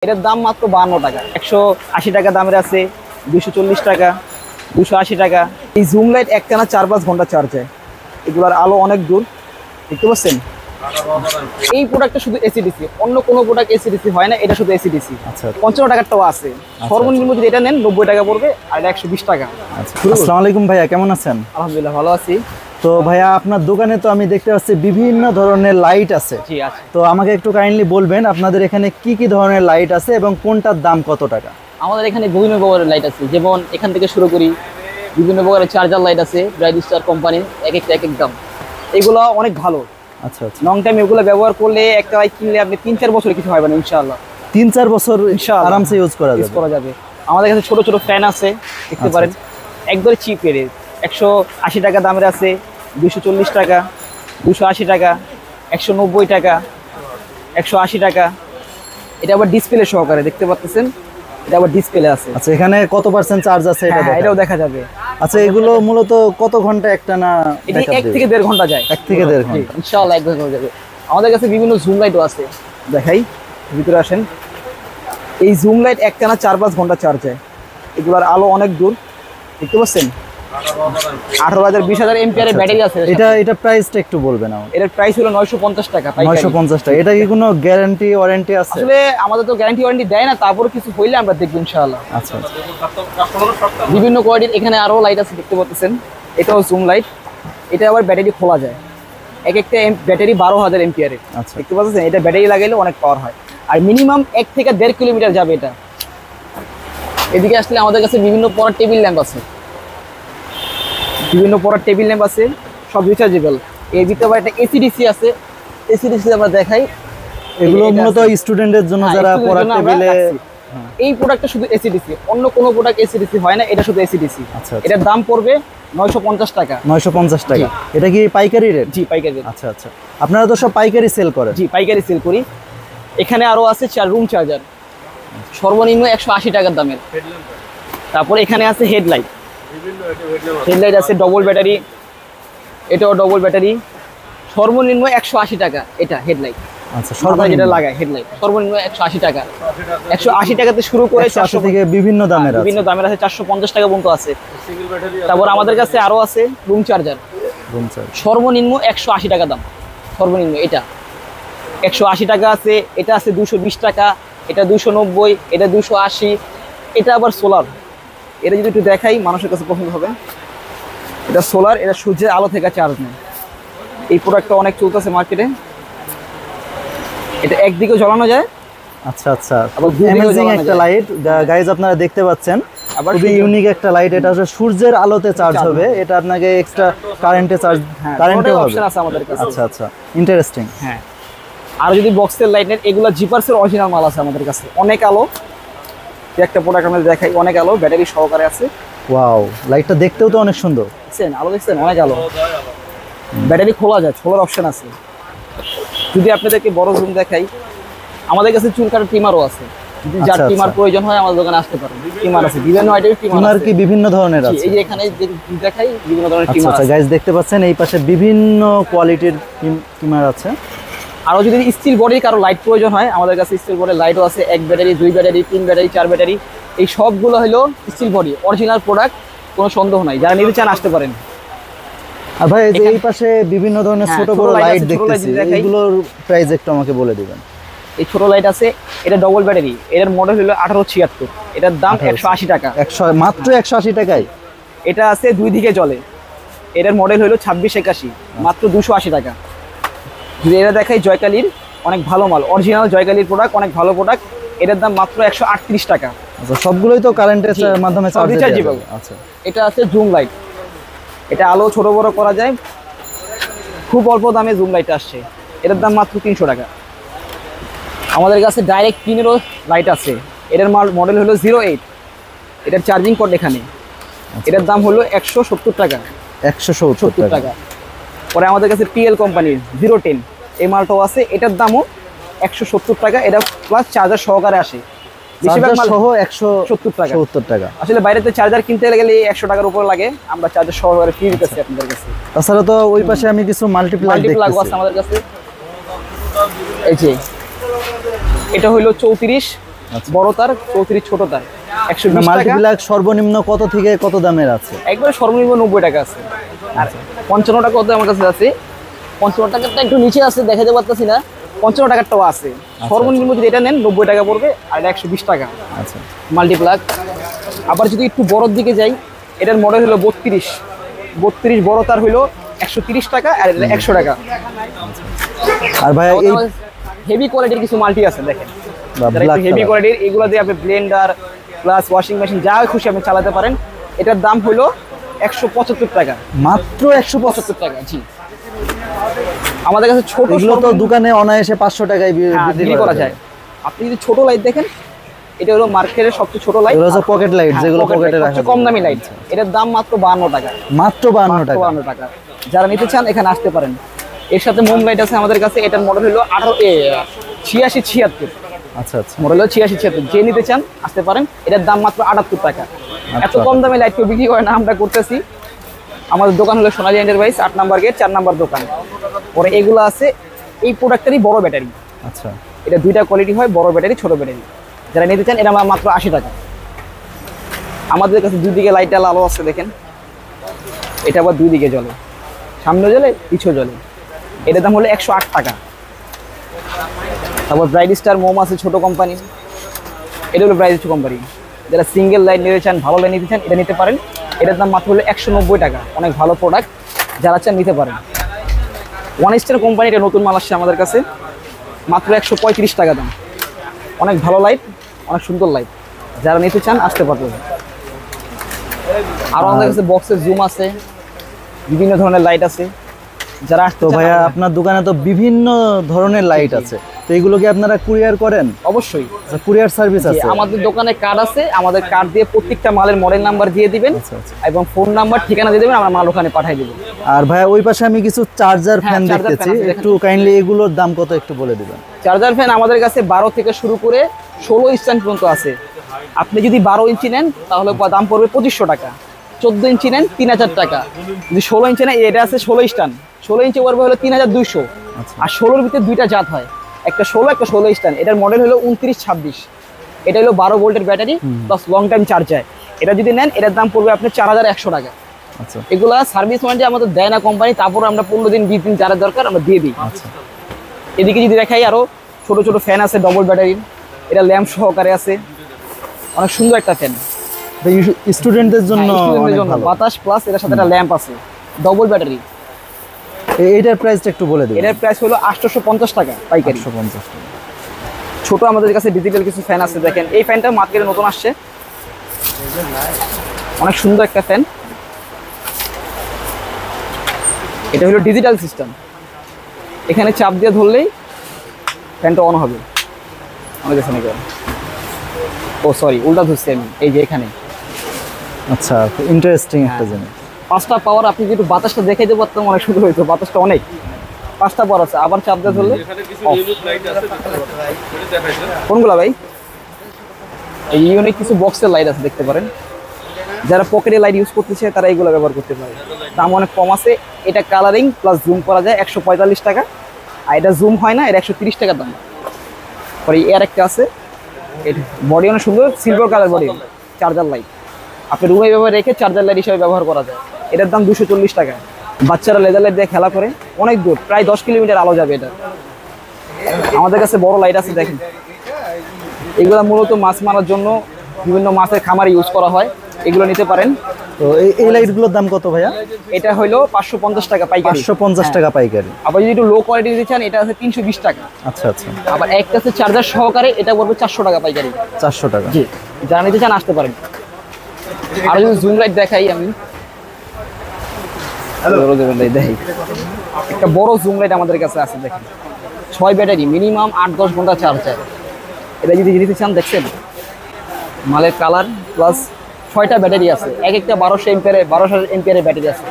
এটার দাম মাত্র 52 টাকা। 180 টাকা দামের আছে, 240 টাকা, 280 টাকা। এই জুম লাইট একটানা 4-5 ঘন্টা চার্জ হয়। এগুলোর আলো অনেক দূর, দেখতে পাচ্ছেন। এই প্রোডাক্টটা শুধু এসিডিসি, অন্য কোনো প্রোডাক্ট এসিডিসি হয় না, এটা শুধু এসিডিসি। আচ্ছা 55 টাকারটাও আছে। সর্বনিম্ন যদি এটা নেন 90 টাকা পড়বে, আর এটা 120 টাকা। আসসালামু আলাইকুম ভাইয়া, কেমন আছেন? আলহামদুলিল্লাহ ভালো আছি। তো ভাইয়া আপনার দোকানে তো আমি দেখতে পাচ্ছি বিভিন্ন ধরনের লাইট আছে। জি আছে। তো আমাকে একটু কাইন্ডলি বলবেন আপনাদের এখানে কি কি ধরনের লাইট আছে এবং কোনটার দাম কত টাকা? আমাদের এখানে বিভিন্ন প্রকারের লাইট আছে, যেমন এখান থেকে শুরু করি। বিভিন্ন প্রকারের চার্জার লাইট আছে, ব্রাইট স্টার কোম্পানির, এক একটা এক এক দাম। এগুলো অনেক ভালো। আচ্ছা আচ্ছা। লং টাইম এগুলো ব্যবহার করলে একটা লাইট কিনলে আপনি 3-4 বছর কিছু হবে না ইনশাআল্লাহ। 3-4 বছর আরামসে ইউজ করা যাবে। আমাদের কাছে ছোট ছোট ফ্যান আছে, দেখতে পারেন। একদম চিপ রেট, 180 টাকা দামের আছে, 240 টাকা, 280 টাকা, 190 টাকা, 180 টাকা। এটা আবার ডিসপ্লে সহকারে, দেখতে পাচ্ছেন। এটা আবার ডিসপ্লে আছে। আচ্ছা, এখানে কত % চার্জ আছে এটা হ্যাঁ, এটাও দেখা যাবে। আচ্ছা, এগুলো মূলত কত ঘন্টা একটানা? এটা 1 থেকে 1.5 ঘন্টা যায়। 1 থেকে 1.5 ঘন্টা ইনশাআল্লাহ 1 ঘন্টা যাবে। আমাদের কাছে বিভিন্ন জুম লাইটও আছে, দেখাই, ভিতরে আসেন। এই জুম লাইট একটানা 4-5 ঘন্টা চার্জ হয়। এগুলোর আলো অনেক দূর, দেখতে পাচ্ছেন। 18,000 20,000 এম্পিয়ারের ব্যাটারি আছে। এটা প্রাইসটা একটু বলবেন আমাকে। এর প্রাইস হলো 950 টাকা। 950 টাকা। এটা কি কোনো গ্যারান্টি ওয়ারেন্টি আছে? আসলে আমাদের তো গ্যারান্টি ওয়ারেন্টি দেয় না, তারপর কিছু হইলে আমরা দেখব ইনশাআল্লাহ। আচ্ছা। বিভিন্ন কোয়ালিটির এখানে আরো লাইট আছে, দেখতে পাচ্ছেন। এটাও জুম লাইট। এটা আবার ব্যাটারি খোলা যায়। এক একটা ব্যাটারি 12,000 এম্পিয়ারের। আচ্ছা, দেখতে পাচ্ছেন। এটা ব্যাটারি লাগাইলে অনেক পাওয়ার হয়, আর মিনিমাম 1 থেকে 1.5 কিলোমিটার যাবে এটা। এদিকে আসলে আমাদের কাছে বিভিন্ন পড়ার টেবিল ল্যাম্প আছে, সব রিচার্জেবল। এর ভিতরে আবার একটা এসিডিসি আছে। এসিডিসি আমরা দেখাই। এগুলো মূলত স্টুডেন্টদের জন্য, যারা পড়ার টেবিলে। এই প্রোডাক্টটা শুধু এসিডিসি, অন্য কোনো প্রোডাক্ট এসিডিসি হয় না, এটা শুধু এসিডিসি। আচ্ছা। এটার দাম পড়বে 950 টাকা। 950 টাকা। এটা কি পাইকারি রেট? জি, পাইকারি রেট। আচ্ছা আচ্ছা। আপনারা তো সব পাইকারি সেল করেন? জি, পাইকারি সেল করি। এখানে আরো আছে রুম চার্জার, সর্বনিম্ন 180 টাকার দামের। তারপরে এখানে আছে হেডলাইট আছে, ডবল ব্যাটারি। এটাও ডবল ব্যাটারি, সর্বনিম্ন 180 টাকা। এটা হেডলাইট। আচ্ছা, সর্বনিম্ন যেটা লাগায় হেডলাইট, সর্বনিম্ন 180 টাকা। 180 টাকাতে শুরু করে 400 থেকে বিভিন্ন দামের আছে, 450 টাকা পর্যন্ত আছে। তারপর আমাদের কাছে আরো আছে রুম চার্জার, সর্বনিম্ন 180 টাকা দাম। সর্বনিম্ন এটা 180 টাকা আছে। এটা আছে 220 টাকা, এটা 290, এটা 280। এটা আবার সোলার। এটা যদি একটু দেখাই, মানুষের কাছে পছন্দ হবে। এটা সোলার, এটা সূর্যের আলো থেকে চার্জ নেয়। এই প্রোডাক্টটা অনেক চলতেছে মার্কেটে। এটা একদিকে জ্বালানো যায়। আচ্ছা আচ্ছা। অ্যামেজিং একটা লাইট গাইস, আপনারা দেখতে পাচ্ছেন। খুবই ইউনিক একটা লাইট। এটা হচ্ছে সূর্যের আলোতে চার্জ হবে। এটা আপনাকে এক্সট্রা কারেন্টে চার্জ, কারেন্টে অপশন আছে আমাদের কাছে। আচ্ছা আচ্ছা, ইন্টারেস্টিং। হ্যাঁ। আর যদি বক্সের লাইট নেন, এগুলো জিপার্সের অরিজিনাল মাল আছে আমাদের কাছে। অনেক আলো, একটা প্রোডাক্ট আমরা দেখাই, অনেক আলো, ব্যাটারি সহকারে আছে। ওয়াও, লাইটটা দেখতেও তো অনেক সুন্দর। দেখছেন আলো, দেখছেন অনেক আলো। ব্যাটারি খোলা যায়, খোলার অপশন আছে। যদি আপনাদেরকে বড় জুম দেখাই, আমাদের কাছে চুল কাটার ট্রিমারও আছে। যদি যার ট্রিমার প্রয়োজন হয় আমাদের দোকানে আসতে পারেন। ট্রিমার আছে, বিভিন্ন আইটেমের ট্রিমার কি বিভিন্ন ধরনের আছে। এই যে এখানে দেখাই, বিভিন্ন ধরনের ট্রিমার আছে। গাইস দেখতে পাচ্ছেন, এই পাশে বিভিন্ন কোয়ালিটির ট্রিমার আছে। আরও যদি স্টিল বডির কারো লাইট প্রয়োজন হয়, আমাদের কাছে স্টিল বডির লাইটও আছে। 1 ব্যাটারি, 2 ব্যাটারি, 3 ব্যাটারি, 4 ব্যাটারি। এই সবগুলো হলো স্টিল বডি, অরিজিনাল প্রোডাক্ট, কোনো সন্দেহ নাই। যারা নিতে চান আসতে পারেন। আর ভাই, এই পাশে বিভিন্ন ধরনের ছোট বড় লাইট দেখতেছি, এগুলোর প্রাইস একটু আমাকে বলে দিবেন। এই ছোট লাইট আছে, এটা ডবল ব্যাটারি। এর মডেল হলো 1876। এটার দাম 180 টাকা। মাত্র 180 টাকায়। এটা আছে 2 দিকে জ্বলে। এটার মডেল হলো 2681, মাত্র 280 টাকা। যদি এটা দেখাই, জয়কালির অনেক ভালো মাল, অরিজিনাল জয়কালির প্রোডাক্ট, অনেক ভালো প্রোডাক্ট। এটার দাম মাত্র 138 টাকা। আচ্ছা, সবগুলোই তো কারেন্টের মাধ্যমে চার্জ রিচার্জেবল। আচ্ছা, এটা আছে জুম লাইট। এটা আলো ছোট বড় করা যায়, খুব অল্প দামে জুম লাইট আসছে। এটার দাম মাত্র 300 টাকা। আমাদের কাছে ডাইরেক্ট পিনেরও লাইট আছে। এটার মডেল হলো 08। এটার চার্জিং পোর্ট এখানে। এটার দাম হলো 170 টাকা। 170 টাকা। পরে আমাদের কাছে পিএল কোম্পানির 010 এই মালটাও আছে। এটার দামও 170 টাকা। এটা প্লাস চার্জার সহকারে আসে। বেশিরভাগ মাল সহ 170 টাকা। আসলে বাইরেতে চার্জার কিনতে গেলে 100 টাকার উপর লাগে, আমরা চার্জার সহকারে ফ্রি দিতেছি আপনাদের কাছে। তাছাড়া তো ওই পাশে আমি কিছু মাল্টিপ্লাগ দেখতেছি আছে আমাদের কাছে। এই যে এটা হলো 34, বড় তার, 34 ছোট তার 120 টাকা। মাল্টিপ্লাগ সর্বনিম্ন কত থেকে কত দামের আছে? একবারে সর্বনিম্ন 90 টাকা আছে, আর 55 টাকা আমার কাছে আছে। 55 টাকারটা একটু নিচে আছে, দেখাতে পারতেছি না। 55 টাকারটাও আছে। সর্বনিম্ন যদি এটা নেন 90 টাকা পড়বে, আর এটা 120 টাকা। আচ্ছা, মাল্টিপ্লাগ। আবার যদি একটু বড়র দিকে যাই, এটার মডেল হলো 32 বড় তার হলো 130 টাকা, আর এটা 100 টাকা। আর ভাই এই হেভি কোয়ালিটির কিছু মাল্টি আছে দেখেন, ব্ল্যাক হেভি কোয়ালিটির, এগুলো দিয়ে আপনি ব্লেন্ডার প্লাস ওয়াশিং মেশিন যা খুশি আপনি চালাতে পারেন। এটার দাম হলো 175 টাকা, মাত্র 175 টাকা। জি, আমাদের কাছে ছোট, এগুলো তো দোকানে অনায়াসে 500 টাকায় বিক্রি করা যায়। আপনি যদি ছোট লাইট দেখেন, এটা হলো মার্কেটের সবচেয়ে ছোট লাইট, এগুলো হচ্ছে পকেট লাইট, যেগুলো পকেটে রাখা সবচেয়ে কম দামি লাইট। এটার দাম মাত্র 52 টাকা, মাত্র 52 টাকা। যারা নিতে চান এখানে আসতে পারেন। এর সাথে মোম লাইট আছে আমাদের কাছে, এটার মডেল হলো 8676। আচ্ছা আচ্ছা, মডেল হলো 8676। যে নিতে চান আসতে পারেন, এটার দাম মাত্র 78 টাকা। এত কম দামে লাইট কেউ বিক্রি করে না, আমরা করতেছি। আমাদের দোকান হলো সোনালী এন্টারপ্রাইজ, 8 নাম্বার গেট, 4 নাম্বার দোকান। পরে এগুলো আছে এই প্রোডাক্টেরই বড় ব্যাটারি। আচ্ছা, এটা দুইটা কোয়ালিটি হয়, বড় ব্যাটারি ছোট ব্যাটারি। যারা নিতে চান এটা মাত্র 80 টাকা। আমাদের কাছে দুই দিকে লাইট আলো আছে দেখেন, এটা আবার দুই দিকে জ্বলে, সামনে জ্বলে পিছু জ্বলে। এটার দাম হলো 108 টাকা। তারপর ব্রাইট স্টার মোম আছে ছোট কোম্পানি, এটা হলো ব্রাইট স্টার কোম্পানি। যারা সিঙ্গেল লাইট নিতে চান, ভালো লাইট নিতে চান, এটা নিতে পারেন। এটার দাম মাত্র হলো 190 টাকা। অনেক ভালো প্রোডাক্ট, যারা চান নিতে পারেন। ওয়ান স্টার কোম্পানি, এটা নতুন মাল আসছে আমাদের কাছে, মাত্র 135 টাকা দাম। অনেক ভালো লাইট, অনেক সুন্দর লাইট, যারা নিতে চান আসতে পারবেন। আর আমাদের কাছে বক্সের জুম আছে, বিভিন্ন ধরনের লাইট আছে। যারা তো ভাইয়া আপনার দোকানে তো বিভিন্ন ধরনের লাইট আছে, তো এগুলো কি আপনারা কুরিয়ার করেন? অবশ্যই, কুরিয়ার সার্ভিস আছে। আমাদের দোকানে কার্ড আছে, আমাদের কার্ড দিয়ে প্রত্যেকটা মালের মডেল নাম্বার দিয়ে দিবেন, এবং ফোন নাম্বার ঠিকানা দিয়ে দিবেন, আমরা মাল ওখানে পাঠিয়ে দেব। আর ভাইয়া ওই পাশে আমি কিছু চার্জার ফ্যান দেখতেছি, একটু কাইন্ডলি এগুলোর দাম কত একটু বলে দিবেন। চার্জার ফ্যান আমাদের কাছে 12 থেকে শুরু করে 16 স্ট্যান্ড পর্যন্ত আছে। আপনি যদি 12 ইঞ্চি নেন তাহলে দাম পড়বে 2500 টাকা। 14 ইঞ্চি নেন 3000 টাকা। যদি 16 ইঞ্চি নেন, এটা আছে 16 স্ট্যান্ড, 16 ইঞ্চি পড়বে হলো 3200। আর 16-র ভিতরে দুইটা জাত হয়, একটা 16, একটা 16 স্ট্যান্ড। এটার মডেল হলো 2926। এটা হলো 12 ভোল্টের battery plus long time charger. এটা যদি নেন এটার দাম পড়বে আপনার 4100 টাকা। আচ্ছা, এগুলা সার্ভিস ওয়ারেন্টি আমাদের দেয় না কোম্পানি, তারপর আমরা 15 দিন 20 দিন যারা দরকার আমরা দিয়ে দিই। আচ্ছা, এদিকে যদি দেখাই, আরো ছোট ছোট ফ্যান আছে ডবল ব্যাটারির, এটা ল্যাম্প সহকারে আছে, অনেক সুন্দর একটা ফ্যান। স্টুডেন্টদের জন্য বাতাস প্লাস এটার সাথে একটা ল্যাম্প আছে, ডবল ব্যাটারি। এইটার প্রাইসটা একটু বলে দিন। এটার প্রাইস হলো 850 টাকা পাইকারি। 850 টাকা। ছোট আমাদের কাছে ডিজিটাল কিছু ফ্যান আছে, দেখেন এই ফ্যানটা মার্কেটে নতুন আসছে, অনেক সুন্দর একটা ফ্যান। এটা হলো ডিজিটাল সিস্টেম, এখানে চাপ দিয়ে ধরলেই ফ্যানটা অন হবে। অনেক দেখছেন, ও সরি উল্টা ধরছি আমি, এই যে এখানে। আচ্ছা, ইন্টারেস্টিং একটা জিনিস। 5টা পাওয়ার, আপনি যদি বাতাসটা দেখাইতে পারতাম অনেক সুন্দর হইতো। বাতাসটা অনেক, 5টা পাওয়ার আছে। আবার চাপ দিয়ে ধরলে কোনগুলা ভাই? এই ইউনিক কিছু বক্সের লাইট আছে, দেখতে পারেন। যারা পকেটে লাইট ইউজ করতেছে তারা এইগুলো ব্যবহার করতে পারে। দাম অনেক কম আছে। এটা কালারিং প্লাস জুম করা যায়, 145 টাকা। আর এটা জুম হয় না, এটা 130 টাকা দাম। পরে এর একটা আছে, এটা বডি অনেক সুন্দর, silver colour body charger light. আপনি রুমে ব্যবহার রেখে চার্জার লাইট হিসেবে ব্যবহার করা যায়। এটার দাম 240 টাকা। বাচ্চারা লেজার লাইট দিয়ে খেলা করে, অনেক দূর, প্রায় 10 কিলোমিটার আলো যাবে এটা। আমাদের কাছে বড় লাইট আছে দেখেন, এগুলো মূলত মাছ মারার জন্য বিভিন্ন মাছের খামারে ইউজ করা হয়, এগুলো নিতে পারেন। তো এই লাইটগুলোর দাম কত ভাইয়া? এটা হলো 550 টাকা পাইকারি। 550 টাকা পাইকারি। আবার যদি একটু লো কোয়ালিটি নিতে চান, এটা আছে 320 টাকা। আচ্ছা আচ্ছা। আবার একটা আছে চার্জার সহকারে, এটা পড়বে 400 টাকা পাইকারি। 400 টাকা। জি, যারা নিতে চান আসতে পারেন। আর যদি জুম লাইট দেখাই আমি, দেখাই একটা বড় জুম লাইট আমাদের কাছে আছে দেখেন, 6 ব্যাটারি, মিনিমাম 8-10 ঘন্টা চার্জ হয়। এটা যদি নিতে চান, দেখছেন মালের কালার প্লাস 6টা ব্যাটারি আছে, এক একটা 1200 এমপিয়ারের ব্যাটারি আছে।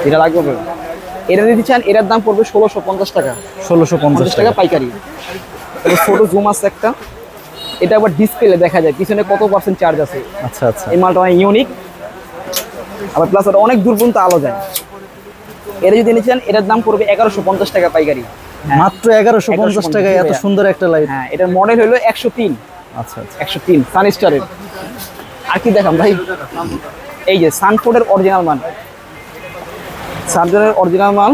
এটা লাগবে, এটা নিতে চান এটার দাম পড়বে 1650 টাকা। 1650 টাকা পাইকারি। ছোট জুম আছে একটা, এটা আবার ডিসপ্লে দেখা যায় পিছনে কত % চার্জ আছে। আচ্ছা আচ্ছা। এই মালটা অনেক ইউনিক, আবার প্লাস ওটা অনেক দূর পর্যন্ত আলো যায়। এটা যদি নিতে চান এটার দাম পড়বে 1150 টাকা পাইকারি। মাত্র 1150 টাকায় এত সুন্দর একটা লাইট। হ্যাঁ, এটার মডেল হলো 103। আচ্ছা আচ্ছা, 103 সানস্টারের। আর কি দেখাম ভাই, এই যে সানফোর্ডের অরিজিনাল মাল, সানফোর্ডের অরিজিনাল মাল।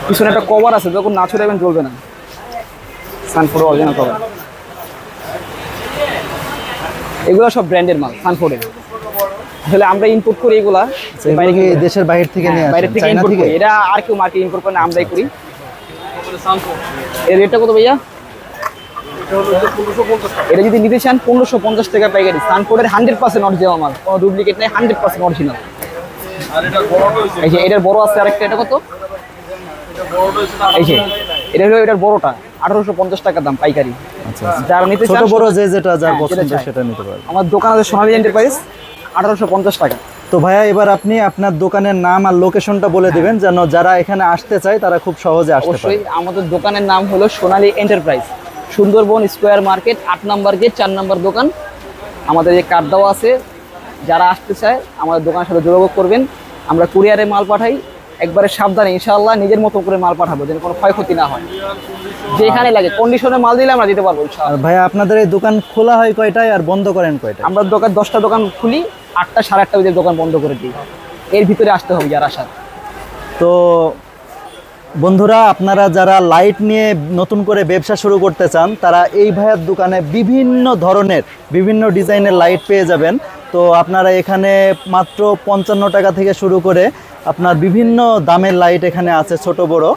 পিছনে একটা কভার আছে, যখন না ছড়াবেন জ্বলবে না। সানফোর্ডের অরিজিনাল কভার। এগুলো সব ব্র্যান্ডের মাল সানফোর্ডের। আসলে আমরা ইম্পোর্ট করি এগুলা বাইরে থেকে, দেশের বাইরে থেকে নিয়ে আসেন, বাইরে থেকে চায়না ইম্পোর্ট থেকে। করি। এটা আর কেউ মার্কেট ইম্পোর্ট করে না, আমরাই করি। এর রেটটা কত ভাইয়া? এটা যদি নিতে চান 1550 টাকা পাইকারি। সানফোর্ডের 100% অরিজিনাল মাল, কোনো ডুপ্লিকেট নেই, 100% অরিজিনাল। এই যে এটার বড় আছে আরেকটা, এটা কত? এই যে এটা হলো এটার বড়টা, 1850 টাকা দাম পাইকারি। আচ্ছা, যারা নিতে চান ছোট বড় যে যেটা যার হ্যাঁ, পছন্দ যেটা চাই। সেটা নিতে পারবেন। আমার দোকান আছে সোনালী এন্টারপ্রাইজ, 1850 টাকা। তো ভাইয়া এবার আপনি আপনার দোকানের নাম আর লোকেশনটা বলে দিবেন, যেন যারা এখানে আসতে চায় তারা খুব সহজে আসতে পারে। অবশ্যই আমাদের দোকানের নাম হলো সোনালী এন্টারপ্রাইজ, সুন্দরবন স্কোয়ার মার্কেট, 8 নম্বর গেট, 4 নম্বর দোকান। আমাদের যে কার্ড দেওয়া আছে, যারা আসতে চায় আমাদের দোকানের সাথে যোগাযোগ করবেন। আমরা কুরিয়ারে মাল পাঠাই, একবারে সাবধানে ইনশাআল্লাহ নিজের মতো করে মাল পাঠাবো, যেন কোনো ক্ষয়ক্ষতি না হয়। যেখানে লাগে কন্ডিশনে মাল দিলে আমরা দিতে পারবো ইনশাআল্লাহ। আর ভাইয়া আপনাদের এই দোকান খোলা হয় কয়টায় আর বন্ধ করেন কয়টায়? আমরা দোকান 10টা দোকান খুলি, 8টা 8:30 বাজে দোকান বন্ধ করে দিই। এর ভিতরে আসতে হবে যারা আসার। তো বন্ধুরা, আপনারা যারা লাইট নিয়ে নতুন করে ব্যবসা শুরু করতে চান, তারা এই ভাইয়ের দোকানে বিভিন্ন ধরনের বিভিন্ন ডিজাইনের লাইট পেয়ে যাবেন। তো আপনারা এখানে মাত্র 55 টাকা থেকে শুরু করে আপনার বিভিন্ন দামের লাইট এখানে আছে, ছোট বড়।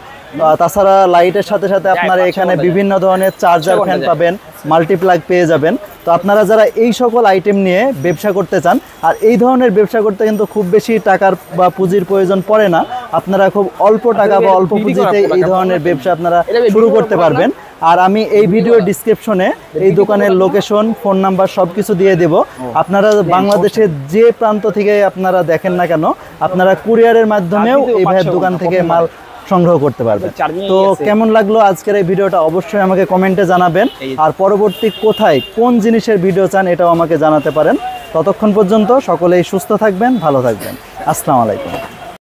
তাছাড়া লাইটের সাথে সাথে আপনারা এখানে বিভিন্ন ধরনের চার্জার ফ্যান পাবেন, মাল্টিপ্লাগ পেয়ে যাবেন। তো আপনারা যারা এই সকল আইটেম নিয়ে ব্যবসা করতে চান, আর এই ধরনের ব্যবসা করতে কিন্তু খুব বেশি টাকার বা পুঁজির প্রয়োজন পড়ে না, আপনারা খুব অল্প টাকা বা অল্প পুঁজিতে এই ধরনের ব্যবসা আপনারা শুরু করতে পারবেন। আর আমি এই ভিডিও ডিসক্রিপশনে এই দোকানের লোকেশন, ফোন নাম্বার সব কিছু দিয়ে দেব। আপনারা বাংলাদেশের যে প্রান্ত থেকে আপনারা দেখেন না কেন, আপনারা কুরিয়ারের মাধ্যমেও এই ভাইয়ের দোকান থেকে মাল সংগ্রহ করতে পারবেন। তো কেমন লাগলো আজকের এই ভিডিওটা অবশ্যই আমাকে কমেন্টে জানাবেন। আর পরবর্তী কোথায় কোন জিনিসের ভিডিও চান এটাও আমাকে জানাতে পারেন। ততক্ষণ পর্যন্ত সকলেই সুস্থ থাকবেন, ভালো থাকবেন। আসসালামু আলাইকুম।